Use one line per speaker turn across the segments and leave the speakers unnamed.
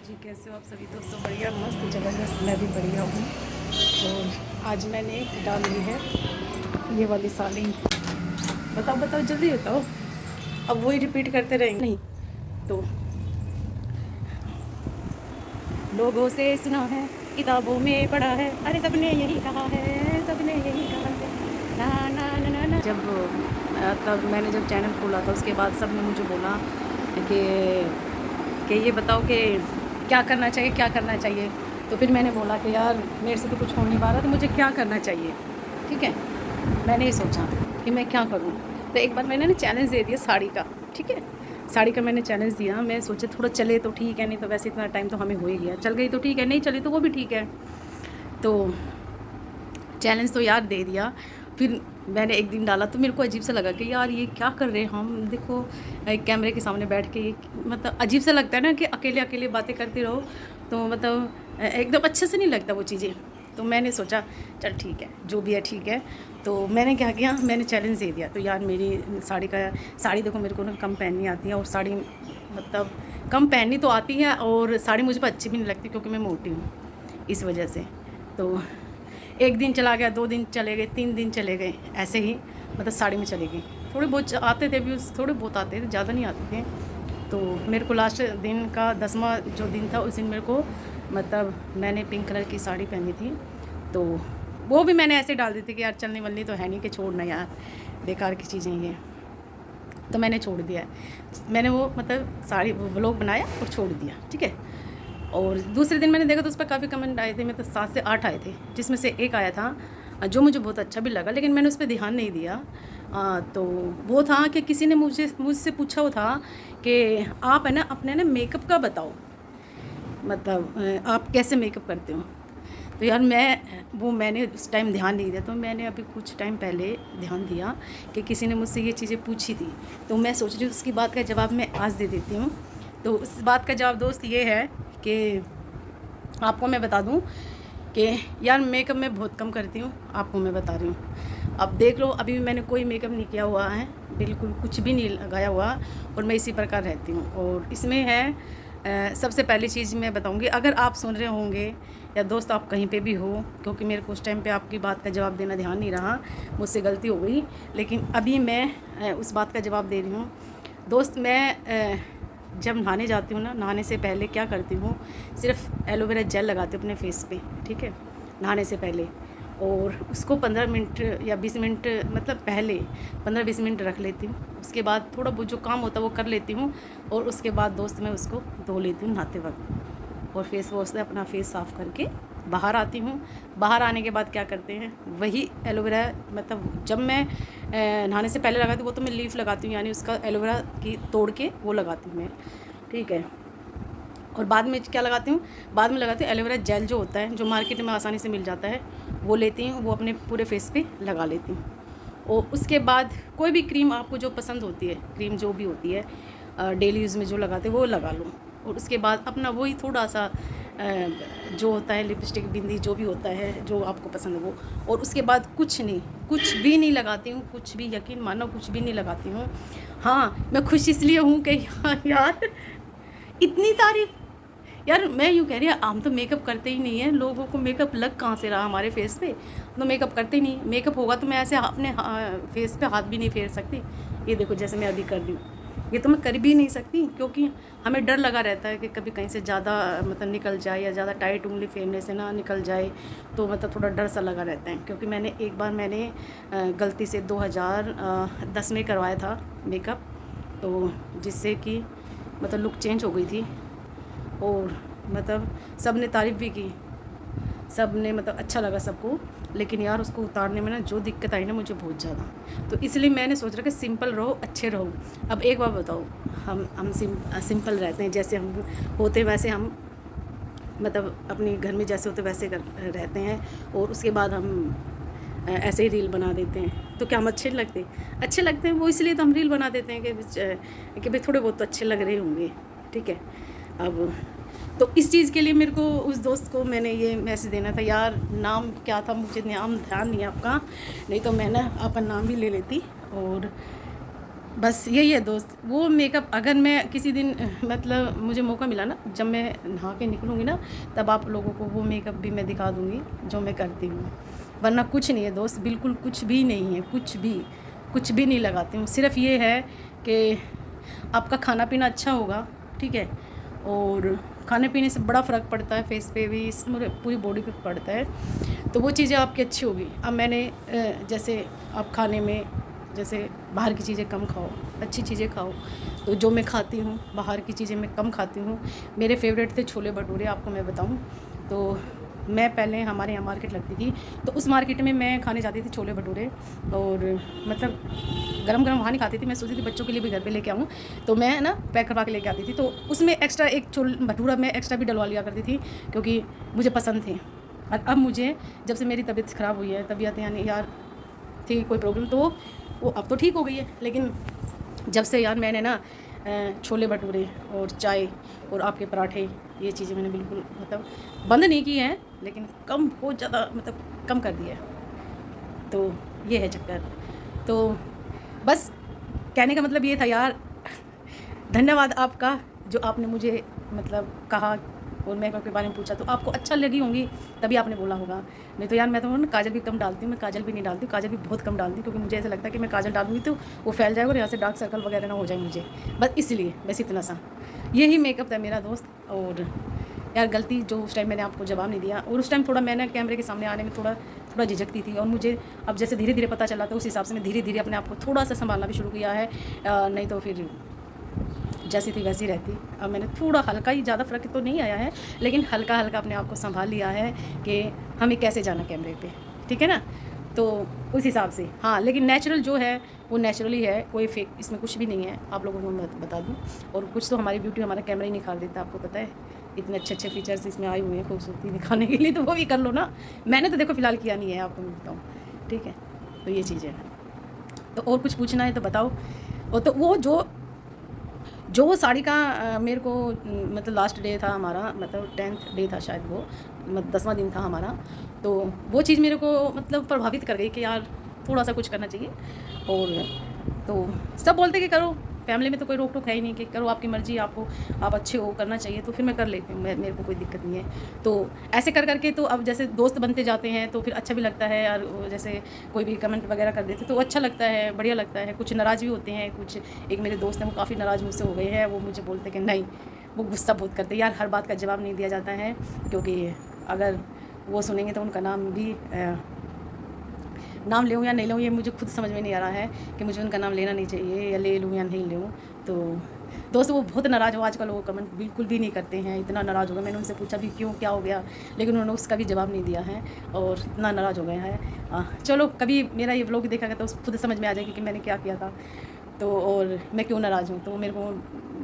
जी कैसे हो आप सभी दोस्तों? बढ़िया मस्त ज़बरदस्त, मैं भी बढ़िया हूँ। और आज मैंने डाल ली है ये वाली साड़ी। बताओ बताओ जल्दी बताओ, अब वही रिपीट करते रहेंगे नहीं तो। लोगों से सुना है, किताबों में पढ़ा है, अरे सबने यही कहा है, सबने यही कहा है, ना ना ना ना ना। जब तब मैंने जब चैनल खोला था उसके बाद सब ने मुझे बोला कि ये बताओ कि क्या करना चाहिए, क्या करना चाहिए। तो फिर मैंने बोला कि यार मेरे से तो कुछ हो नहीं पा रहा, तो मुझे क्या करना चाहिए। ठीक है, मैंने ये सोचा कि मैं क्या करूँ। तो एक बार मैंने ना चैलेंज दे दिया साड़ी का। ठीक है, साड़ी का मैंने चैलेंज दिया। मैं सोचा थोड़ा चले तो ठीक है, नहीं तो वैसे इतना टाइम तो हमें हो ही गया। चल गई तो ठीक है, नहीं चली तो वो भी ठीक है। तो चैलेंज तो यार दे दिया। फिर मैंने एक दिन डाला तो मेरे को अजीब सा लगा कि यार ये क्या कर रहे हैं हम। देखो एक कैमरे के सामने बैठ के मतलब अजीब सा लगता है ना कि अकेले अकेले बातें करते रहो, तो मतलब एकदम अच्छे से नहीं लगता वो चीज़ें। तो मैंने सोचा चल ठीक है, जो भी है ठीक है। तो मैंने क्या किया, मैंने चैलेंज दे दिया। तो यार मेरी साड़ी देखो मेरे को ना कम पहननी आती है, और साड़ी मतलब कम पहननी तो आती है, और साड़ी मुझे पर अच्छी भी नहीं लगती क्योंकि मैं मोटी हूँ इस वजह से। तो एक दिन चला गया, 2 दिन चले गए, 3 दिन चले गए, ऐसे ही मतलब साड़ी में चली गई। थोड़े बहुत आते थे व्यूज़, थोड़े बहुत आते थे, ज़्यादा नहीं आते थे। तो मेरे को लास्ट दिन का 10वां जो दिन था उस दिन मेरे को मतलब मैंने पिंक कलर की साड़ी पहनी थी। तो वो भी मैंने ऐसे डाल दी थी कि यार चलने वाली तो है नहीं कि छोड़ना यार, बेकार की चीज़ें ये। तो मैंने छोड़ दिया। मैंने वो मतलब साड़ी वो व्लॉग बनाया और छोड़ दिया। ठीक है, और दूसरे दिन मैंने देखा तो उस पर काफ़ी कमेंट आए थे, मतलब 7 से 8 आए थे, जिसमें से एक आया था जो मुझे बहुत अच्छा भी लगा, लेकिन मैंने उस पर ध्यान नहीं दिया। तो वो था कि किसी ने मुझसे पूछा वो था कि आप है ना अपने ना मेकअप का बताओ, मतलब आप कैसे मेकअप करते हो। तो यार मैंने उस टाइम ध्यान नहीं दिया। तो मैंने अभी कुछ टाइम पहले ध्यान दिया कि किसी ने मुझसे ये चीज़ें पूछी थी। तो मैं सोच रही हूँ उसकी बात का जवाब मैं आज दे देती हूँ। तो उस बात का जवाब दोस्त ये है कि आपको मैं बता दूं कि यार मेकअप मैं बहुत कम करती हूँ, आपको मैं बता रही हूँ। अब देख लो, अभी भी मैंने कोई मेकअप नहीं किया हुआ है, बिल्कुल कुछ भी नहीं लगाया हुआ, और मैं इसी प्रकार रहती हूँ। और इसमें है सबसे पहली चीज़ मैं बताऊँगी, अगर आप सुन रहे होंगे या दोस्त आप कहीं पे भी हो, क्योंकि मेरे को उस टाइम पे आपकी बात का जवाब देना ध्यान नहीं रहा, मुझसे गलती हो गई, लेकिन अभी मैं उस बात का जवाब दे रही हूँ। दोस्त मैं जब नहाने जाती हूँ ना, नहाने से पहले क्या करती हूँ, सिर्फ एलोवेरा जेल लगाती हूँ अपने फेस पे। ठीक है, नहाने से पहले, और उसको 15 मिनट या 20 मिनट मतलब पहले 15-20 मिनट रख लेती हूँ। उसके बाद थोड़ा बहुत जो काम होता है वो कर लेती हूँ, और उसके बाद दोस्त मैं उसको धो लेती हूँ नहाते वक्त, और फेस वॉश से अपना फेस साफ़ करके बाहर आती हूँ। बाहर आने के बाद क्या करते हैं, वही एलोवेरा मतलब जब मैं नहाने से पहले लगाती हूँ वो तो मैं लीफ लगाती हूँ, यानी उसका एलोवेरा की तोड़ के वो लगाती हूँ मैं। ठीक है, और बाद में क्या लगाती हूँ, बाद में लगाती हूँ एलोवेरा जेल जो होता है, जो मार्केट में आसानी से मिल जाता है, वो लेती हूँ, वो अपने पूरे फेस पे लगा लेती हूँ। और उसके बाद कोई भी क्रीम आपको जो पसंद होती है, क्रीम जो भी होती है डेली यूज़ में जो लगाते हैं वो लगा लो। और उसके बाद अपना वही थोड़ा सा जो होता है लिपस्टिक बिंदी जो भी होता है जो आपको पसंद है वो, और उसके बाद कुछ नहीं, कुछ भी नहीं लगाती हूँ, कुछ भी, यकीन मानो कुछ भी नहीं लगाती हूँ। हाँ, मैं खुश इसलिए हूँ कि यार इतनी तारीफ। यार मैं यूँ कह रही हूँ, हम तो मेकअप करते ही नहीं है, लोगों को मेकअप लग कहाँ से रहा हमारे फेस पे, तो मेकअप करते ही नहीं। मेकअप होगा तो मैं ऐसे अपने फेस पे हाथ भी नहीं फेर सकती। ये देखो जैसे मैं अभी कर रही हूँ, ये तो मैं कर भी नहीं सकती, क्योंकि हमें डर लगा रहता है कि कभी कहीं से ज़्यादा मतलब निकल जाए, या ज़्यादा टाइट उंगली फेरने से ना निकल जाए, तो मतलब थोड़ा डर सा लगा रहता है। क्योंकि एक बार मैंने गलती से 2010 में करवाया था मेकअप, तो जिससे कि मतलब लुक चेंज हो गई थी, और मतलब सब ने तारीफ़ भी की, सब ने मतलब अच्छा लगा सबको। लेकिन यार उसको उतारने में ना जो दिक्कत आई ना मुझे बहुत ज़्यादा, तो इसलिए मैंने सोच रहा कि सिंपल रहो, अच्छे रहो। अब एक बार बताओ, हम सिंपल रहते हैं, जैसे हम होते वैसे हम मतलब अपने घर में जैसे होते वैसे रहते हैं, और उसके बाद हम ऐसे ही रील बना देते हैं, तो क्या हम अच्छे लगते? अच्छे लगते हैं वो, इसलिए तो हम रील बना देते हैं कि भाई थोड़े बहुत तो अच्छे लग रहे होंगे। ठीक है, अब तो इस चीज़ के लिए मेरे को उस दोस्त को मैंने ये मैसेज देना था। यार नाम क्या था, मुझे नाम ध्यान नहीं है आपका, नहीं तो मैं ना आपका नाम भी ले लेती। और बस यही है दोस्त, वो मेकअप अगर मैं किसी दिन मतलब मुझे मौका मिला ना, जब मैं नहा के निकलूँगी ना, तब आप लोगों को वो मेकअप भी मैं दिखा दूँगी जो मैं करती हूँ। वरना कुछ नहीं है दोस्त, बिल्कुल कुछ भी नहीं है, कुछ भी नहीं लगाती हूँ। सिर्फ़ ये है कि आपका खाना पीना अच्छा होगा, ठीक है, और खाने पीने से बड़ा फ़र्क पड़ता है, फेस पे भी, पूरी बॉडी पे पड़ता है। तो वो चीज़ें आपकी अच्छी होगी। अब मैंने जैसे आप खाने में, जैसे बाहर की चीज़ें कम खाओ, अच्छी चीज़ें खाओ। तो जो मैं खाती हूँ, बाहर की चीज़ें मैं कम खाती हूँ। मेरे फेवरेट थे छोले भटूरे, आपको मैं बताऊँ तो मैं पहले हमारे यहाँ मार्केट लगती थी, तो उस मार्केट में मैं खाने जाती थी छोले भटूरे, और मतलब गरम-गरम वहाँ नहीं खाती थी। मैं सोचती थी बच्चों के लिए भी घर पे लेके आऊँ, तो मैं ना पैक करवा के लेके आती थी। तो उसमें एक्स्ट्रा एक भटूरा मैं एक्स्ट्रा भी डलवा लिया करती थी, क्योंकि मुझे पसंद थे। और अब मुझे जब से मेरी तबीयत ख़राब हुई है, तबीयत यानी यार थी कोई प्रॉब्लम, तो वो अब तो ठीक हो गई है, लेकिन जब से यार मैंने ना छोले भटूरे और चाय और आपके पराठे, ये चीज़ें मैंने बिल्कुल मतलब बंद नहीं की हैं, लेकिन कम, बहुत ज़्यादा मतलब कम कर दिया है। तो ये है चक्कर। तो बस कहने का मतलब ये था यार, धन्यवाद आपका, जो आपने मुझे मतलब कहा और मेकअप के बारे में पूछा, तो आपको अच्छा लगी होंगी तभी आपने बोला होगा। नहीं तो यार मैं तो ना काजल भी कम डालती हूँ, मैं काजल भी नहीं डालती हूँ, काजल भी बहुत कम डालती हूँ, क्योंकि मुझे ऐसा लगता है कि मैं काजल डालूँगी तो वो फैल जाएगा और यहाँ से डार्क सर्कल वगैरह ना हो जाए मुझे, बस इसलिए, बस इतना सा यही मेकअप था मेरा दोस्त। और यार गलती जो उस टाइम मैंने आपको जवाब नहीं दिया, और उस टाइम थोड़ा मैंने कैमरे के सामने आने में थोड़ा झिझकती थी, और मुझे अब जैसे धीरे धीरे पता चला, तो उस हिसाब से मैं धीरे धीरे अपने आप को थोड़ा सा संभालना भी शुरू किया है। नहीं तो फिर जैसी थी वैसी रहती। अब मैंने थोड़ा हल्का ही, ज़्यादा फ़र्क तो नहीं आया है, लेकिन हल्का हल्का अपने आप को संभाल लिया है कि हमें कैसे जाना कैमरे पे, ठीक है ना। तो उस हिसाब से हाँ, लेकिन नेचुरल जो है वो नेचुरली है, कोई फेक इसमें कुछ भी नहीं है, आप लोगों को मैं बता दूँ। और कुछ तो हमारी ब्यूटी हमारा कैमरा ही निखार देता है, आपको पता है, इतने अच्छे अच्छे फीचर्स इसमें आए हुए हैं खूबसूरती दिखाने के लिए, तो वो भी कर लो ना। मैंने तो देखो फ़िलहाल किया नहीं है, आपको मैं बताऊँ, ठीक है। तो ये चीज़ है। तो और कुछ पूछना है तो बताओ। और तो वो साड़ी का मेरे को मतलब लास्ट डे था हमारा, मतलब 10th डे था शायद, वो 10वां दिन था हमारा। तो वो चीज़ मेरे को मतलब प्रभावित कर गई कि यार थोड़ा सा कुछ करना चाहिए। और तो सब बोलते कि करो, फैमिली में तो कोई रोक टोक है ही नहीं कि करो, आपकी मर्ज़ी, आपको आप अच्छे हो, करना चाहिए, तो फिर मैं कर लेती हूँ, मेरे को कोई दिक्कत नहीं है। तो ऐसे कर करके तो अब जैसे दोस्त बनते जाते हैं तो फिर अच्छा भी लगता है यार, जैसे कोई भी कमेंट वगैरह कर देते तो अच्छा लगता है, बढ़िया लगता है। कुछ नाराज़ भी होते हैं, कुछ एक मेरे दोस्त हैं वो काफ़ी नाराज़ मुझसे हो गए हैं, वो मुझे बोलते कि नहीं, वो गुस्सा बहुत करते यार, हर बात का जवाब नहीं दिया जाता है, क्योंकि अगर वो सुनेंगे तो उनका नाम भी नाम लूँ या नहीं लूँ, ये मुझे खुद समझ में नहीं आ रहा है कि मुझे उनका नाम लेना नहीं चाहिए, या ले लूँ या नहीं लूँ। तो दोस्त वो बहुत नाराज़ हो, आजकल वो कमेंट बिल्कुल भी नहीं करते हैं, इतना नाराज़ हो गए। मैंने उनसे पूछा भी क्यों, क्या हो गया, लेकिन उन्होंने उसका भी जवाब नहीं दिया है, और इतना नाराज़ हो गए हैं। चलो कभी मेरा ये व्लॉग देखा तो खुद समझ में आ जाएगी कि मैंने क्या किया था, तो और मैं क्यों नाराज़ हूँ। तो वो मेरे को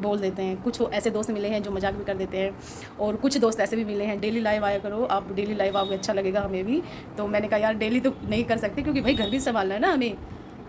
बोल देते हैं। कुछ ऐसे दोस्त मिले हैं जो मजाक भी कर देते हैं, और कुछ दोस्त ऐसे भी मिले हैं, डेली लाइव आया करो, आप डेली लाइव आओगे अच्छा लगेगा हमें भी। तो मैंने कहा यार डेली तो नहीं कर सकते, क्योंकि भाई घर भी संभालना है ना हमें,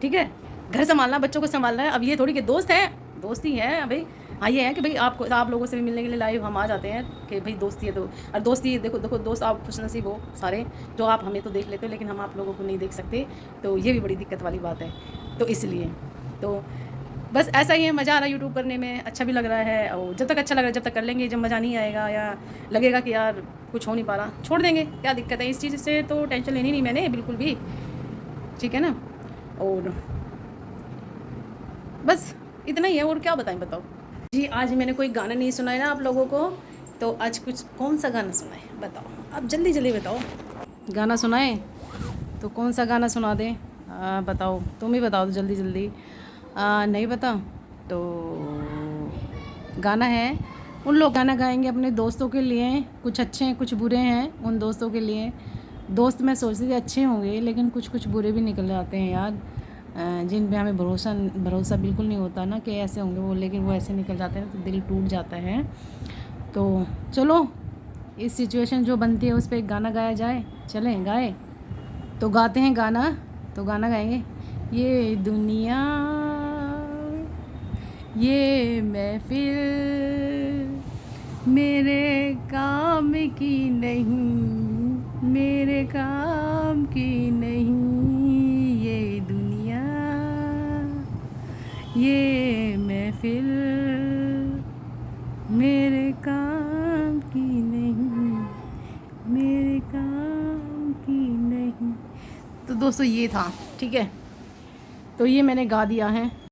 ठीक है, घर संभालना, बच्चों को संभालना है। अब ये थोड़ी कि दोस्त हैं, दोस्ती है भाई। हाँ ये है कि भाई आप लोगों से भी मिलने के लिए लाइव हम आ जाते हैं कि भाई दोस्ती है। तो और दोस्ती देखो दोस्त आप खुशनसीब हो सारे, जो आप हमें तो देख लेते हो, लेकिन हम आप लोगों को नहीं देख सकते, तो ये भी बड़ी दिक्कत वाली बात है। तो इसलिए तो बस ऐसा ही है, मज़ा आ रहा है यूट्यूब करने में, अच्छा भी लग रहा है। और जब तक अच्छा लग रहा है जब तक कर लेंगे, जब मज़ा नहीं आएगा या लगेगा कि यार कुछ हो नहीं पा रहा, छोड़ देंगे, क्या दिक्कत है। इस चीज़ से तो टेंशन लेनी नहीं मैंने बिल्कुल भी, ठीक है ना। और बस इतना ही है, और क्या बताएं, बताओ जी। आज मैंने कोई गाना नहीं सुनाया ना आप लोगों को, तो आज कुछ कौन सा गाना सुनाए बताओ, आप जल्दी जल्दी बताओ। गाना सुनाए तो कौन सा गाना सुना दें, बताओ, तुम ही बताओ जल्दी जल्दी। नहीं पता तो गाना है, उन लोग गाना गाएंगे अपने दोस्तों के लिए, कुछ अच्छे हैं कुछ बुरे हैं उन दोस्तों के लिए। दोस्त मैं सोचती थी अच्छे होंगे, लेकिन कुछ कुछ बुरे भी निकल जाते हैं यार, जिन पे हमें भरोसा बिल्कुल नहीं होता ना कि ऐसे होंगे वो, लेकिन वो ऐसे निकल जाते हैं तो दिल टूट जाता है। तो चलो इस सिचुएशन जो बनती है उस पर एक गाना गाया जाए, चलें गाए। तो गाते हैं गाना, तो गाना गाएंगे। ये दुनिया, ये महफिल मेरे काम की नहीं, मेरे काम की नहीं, ये दुनिया, ये महफिल मेरे काम की नहीं, मेरे काम की नहीं। तो दोस्तों ये था, ठीक है। तो ये मैंने गा दिया है।